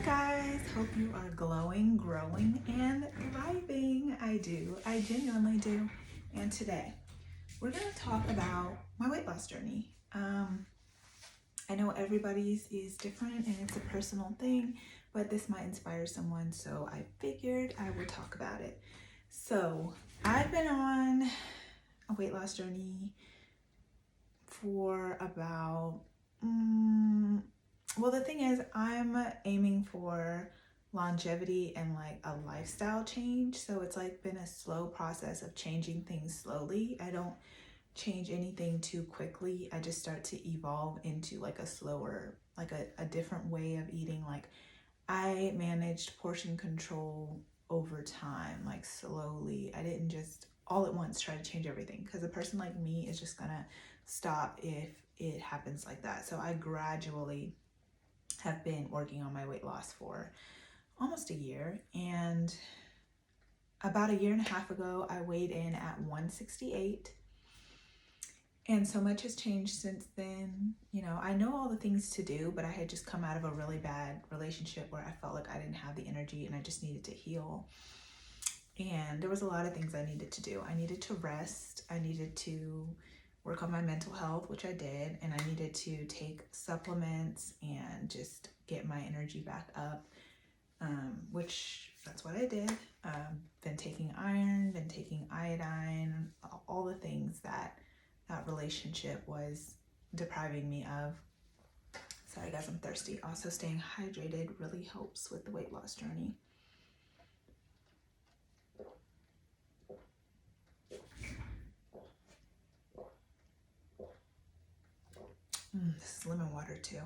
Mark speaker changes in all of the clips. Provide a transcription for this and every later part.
Speaker 1: guys, hope you are glowing, growing, and thriving. I genuinely do. And today we're going to talk about my weight loss journey. I know everybody's is different and it's a personal thing, but this might inspire someone, so I figured I would talk about it. So I've been on a weight loss journey for about well, the thing is, I'm aiming for longevity and like a lifestyle change. So it's like been a slow process of changing things slowly. I don't change anything too quickly. I just start to evolve into like a slower, like a different way of eating. Like I managed portion control over time, like slowly. I didn't just all at once try to change everything because a person like me is just gonna stop if it happens like that. So I gradually have been working on my weight loss for almost a year, and about a year and a half ago I weighed in at 168, and so much has changed since then. I know all the things to do, but I had just come out of a really bad relationship where I felt like I didn't have the energy and I just needed to heal, and there was a lot of things I needed to do. I needed to rest, I needed to work on my mental health, which I did, and I needed to take supplements and just get my energy back up, which that's what I did. Been taking iron, been taking iodine, all the things that relationship was depriving me of. Sorry guys, I'm thirsty. Also, staying hydrated really helps with the weight loss journey. This is lemon water too.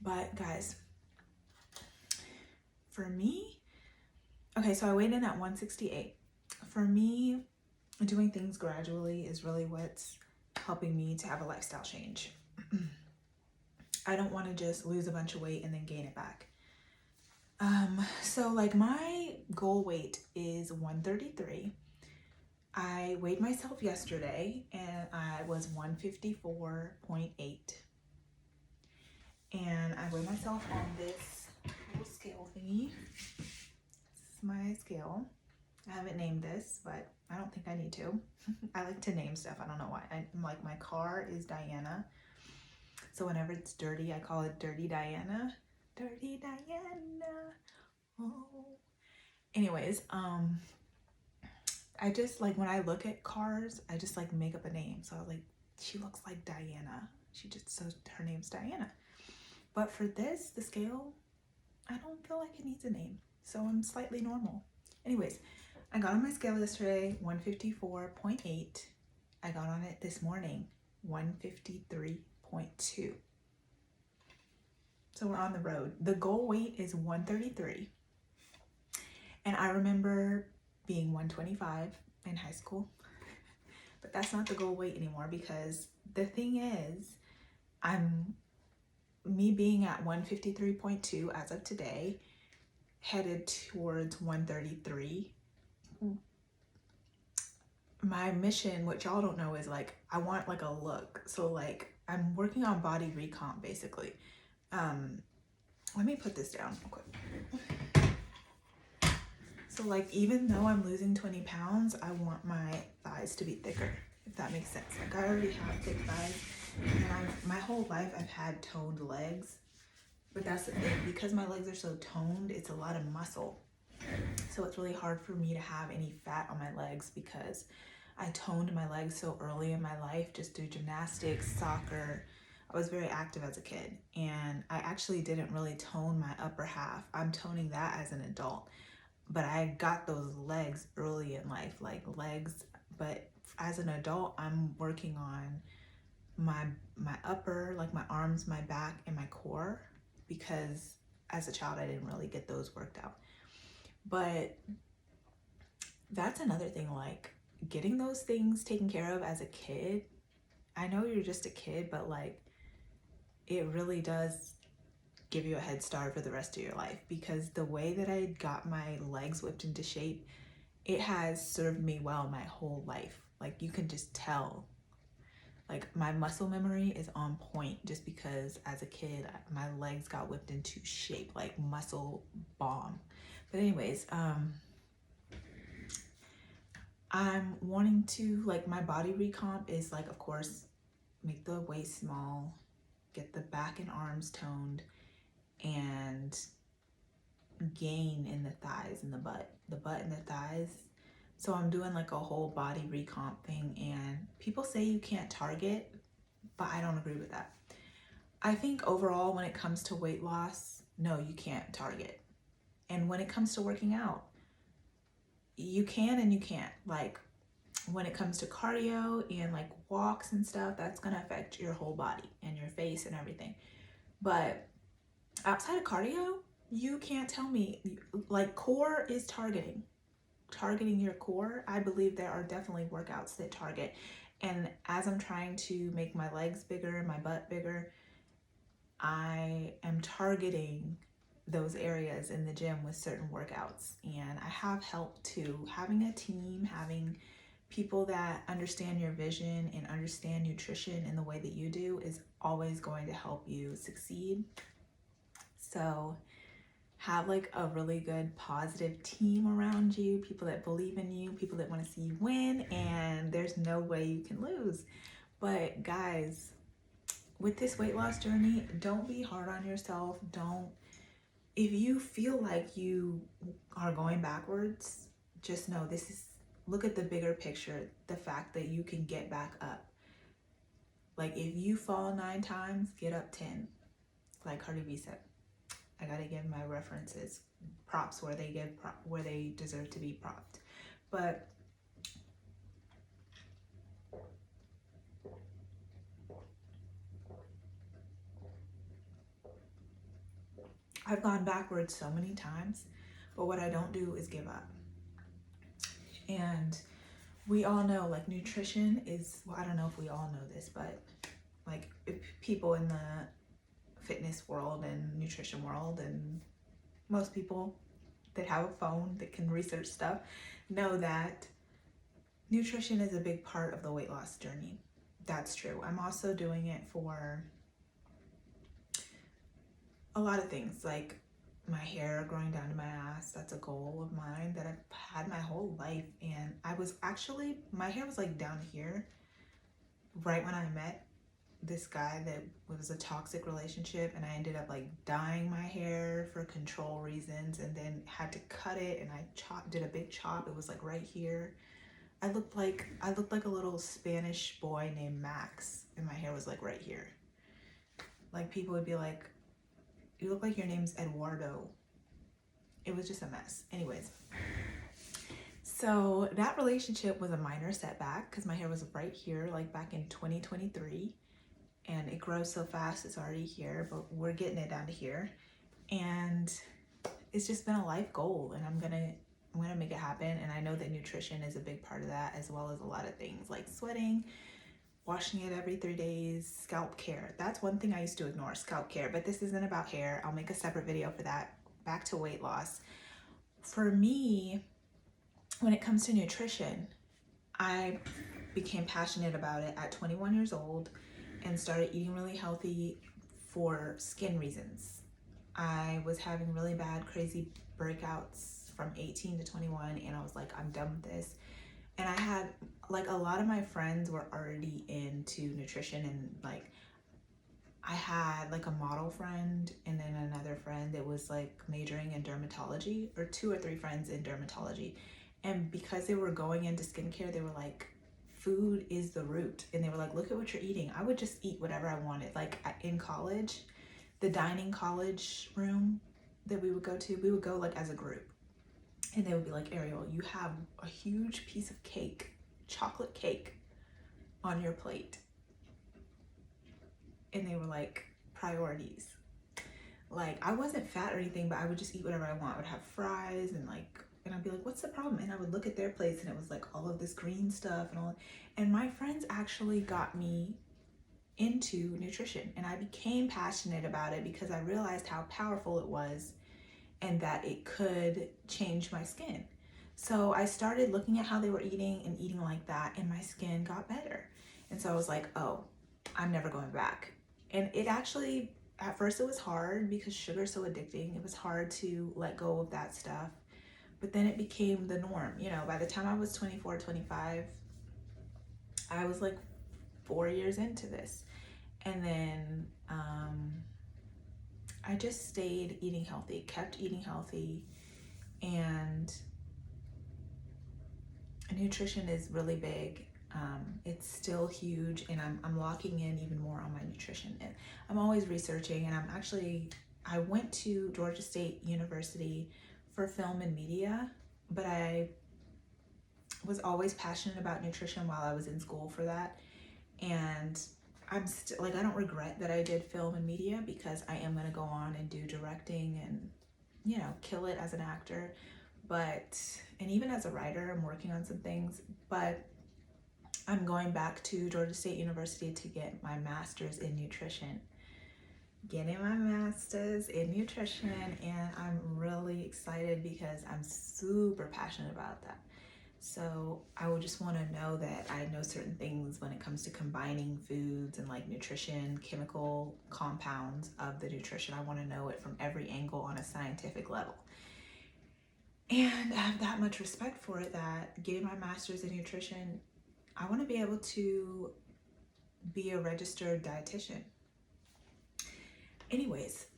Speaker 1: But guys, for me, okay, so I weighed in at 168. For me, doing things gradually is really what's helping me to have a lifestyle change. I don't want to just lose a bunch of weight and then gain it back. So like my goal weight is 133. I weighed myself yesterday and I was 154.8. And I weigh myself on this little scale thingy. This is my scale. I haven't named this, but I don't think I need to. I like to name stuff. I don't know why. I'm like, my car is Diana. So whenever it's dirty, I call it Dirty Diana. Dirty Diana. Oh. Anyways, I just like, when I look at cars, I just like make up a name. So I was like, she looks like Diana. So her name's Diana. But for this, the scale, I don't feel like it needs a name. So I'm slightly normal. Anyways, I got on my scale yesterday, 154.8. I got on it this morning, 153.2. So we're on the road. The goal weight is 133. And I remember being 125 in high school. But that's not the goal weight anymore, because the thing is, me being at 153.2 as of today, headed towards 133. My mission, which y'all don't know, is like, I want like a look. So like, I'm working on body recomp basically. Let me put this down real quick. So like, even though I'm losing 20 pounds, I want my thighs to be thicker, if that makes sense. Like, I already have thick thighs, and my whole life I've had toned legs. But that's the thing, because my legs are so toned, it's a lot of muscle. So it's really hard for me to have any fat on my legs, because I toned my legs so early in my life, just through gymnastics, soccer. I was very active as a kid, and I actually didn't really tone my upper half. I'm toning that as an adult, but I got those legs early in life, like legs. But as an adult, I'm working on my upper, like my arms, my back, and my core, because as a child I didn't really get those worked out. But that's another thing, like getting those things taken care of as a kid. I know you're just a kid, but like, it really does give you a head start for the rest of your life, because the way that I got my legs whipped into shape, it has served me well my whole life. Like, you can just tell. Like my muscle memory is on point just because as a kid, my legs got whipped into shape, like muscle bomb. But anyways, I'm wanting to, like, my body recomp is like, of course, make the waist small, get the back and arms toned, and gain in the thighs and the butt and the thighs. So I'm doing like a whole body recomp thing, and people say you can't target, but I don't agree with that. I think overall when it comes to weight loss, no, you can't target. And when it comes to working out, you can and you can't. Like when it comes to cardio and like walks and stuff, that's gonna affect your whole body and your face and everything. But outside of cardio, you can't tell me, like core is targeting your core. I believe there are definitely workouts that target. And as I'm trying to make my legs bigger, my butt bigger, I am targeting those areas in the gym with certain workouts. And I have help too. Having a team, having people that understand your vision and understand nutrition in the way that you do is always going to help you succeed. So have like a really good positive team around you, people that believe in you, people that want to see you win, and there's no way you can lose. But guys, with this weight loss journey, don't be hard on yourself. If you feel like you are going backwards, just know look at the bigger picture, the fact that you can get back up. Like if you fall 9 times, get up 10, like Cardi B said. I gotta give my references props where they deserve to be propped. But I've gone backwards so many times, but what I don't do is give up. And we all know, like, nutrition is, well, I don't know if we all know this, but like people in the fitness world and nutrition world and most people that have a phone that can research stuff know that nutrition is a big part of the weight loss journey. That's true. I'm also doing it for a lot of things, like my hair growing down to my ass. That's a goal of mine that I've had my whole life. And my hair was like down here right when I met this guy that was a toxic relationship, and I ended up like dyeing my hair for control reasons and then had to cut it, and I did a big chop. It was like right here. I looked like a little Spanish boy named Max, and my hair was like right here. Like people would be like, you look like your name's Eduardo. It was just a mess. Anyways, so that relationship was a minor setback because my hair was right here, like back in 2023. And it grows so fast, it's already here, but we're getting it down to here. And it's just been a life goal, and I'm gonna make it happen. And I know that nutrition is a big part of that, as well as a lot of things like sweating, washing it every 3 days, scalp care. That's one thing I used to ignore, scalp care, but this isn't about hair. I'll make a separate video for that. Back to weight loss. For me, when it comes to nutrition, I became passionate about it at 21 years old and started eating really healthy for skin reasons. I was having really bad, crazy breakouts from 18 to 21, and I was like, I'm done with this. And I had, like, a lot of my friends were already into nutrition, and like I had like a model friend and then another friend that was like majoring in dermatology, or 2 or 3 friends in dermatology. And because they were going into skincare, they were like, food is the root. And they were like, look at what you're eating. I would just eat whatever I wanted. Like in college, the dining college room that we would go like as a group. And they would be like, Ariel, you have a huge piece of cake, chocolate cake on your plate. And they were like, priorities. Like I wasn't fat or anything, but I would just eat whatever I want. I would have fries and I'd be like, what's the problem? And I would look at their plates and it was like all of this green stuff and all. And my friends actually got me into nutrition, and I became passionate about it because I realized how powerful it was and that it could change my skin. So I started looking at how they were eating and eating like that, and my skin got better. And so I was like, oh, I'm never going back. And it actually, at first it was hard because sugar is so addicting. It was hard to let go of that stuff. But then it became the norm. You know, by the time I was 24, 25, I was like 4 years into this. And then I just stayed eating healthy, kept eating healthy. And nutrition is really big. It's still huge, and I'm locking in even more on my nutrition. And I'm always researching, and I went to Georgia State University for film and media, but I was always passionate about nutrition while I was in school for that. And I'm still like, I don't regret that I did film and media because I am going to go on and do directing and, you know, kill it as an actor. But, and even as a writer, I'm working on some things, but I'm going back to Georgia State University to get my master's in nutrition. Getting my master's in nutrition, and I'm really excited because I'm super passionate about that. So I would just want to know that I know certain things when it comes to combining foods and like nutrition, chemical compounds of the nutrition. I want to know it from every angle on a scientific level. And I have that much respect for it that getting my master's in nutrition, I want to be able to be a registered dietitian. Anyways,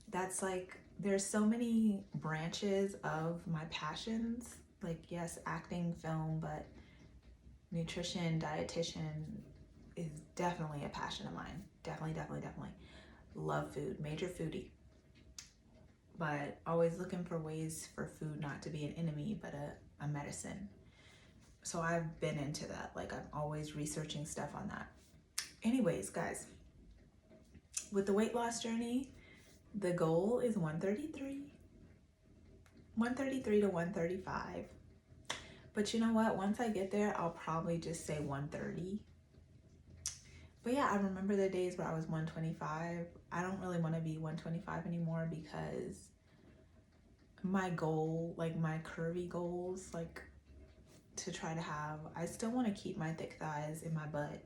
Speaker 1: that's like, there's so many branches of my passions. Like, yes, acting, film, but nutrition, dietitian is definitely a passion of mine. Definitely. Love food, major foodie. But always looking for ways for food not to be an enemy, but a medicine. So I've been into that. Like, I'm always researching stuff on that. Anyways, guys, with the weight loss journey, the goal is 133 to 135. But you know what? Once I get there, I'll probably just say 130. But yeah, I remember the days where I was 125. I don't really want to be 125 anymore because my goal, like my curvy goals, like to try to have, I still want to keep my thick thighs in my butt.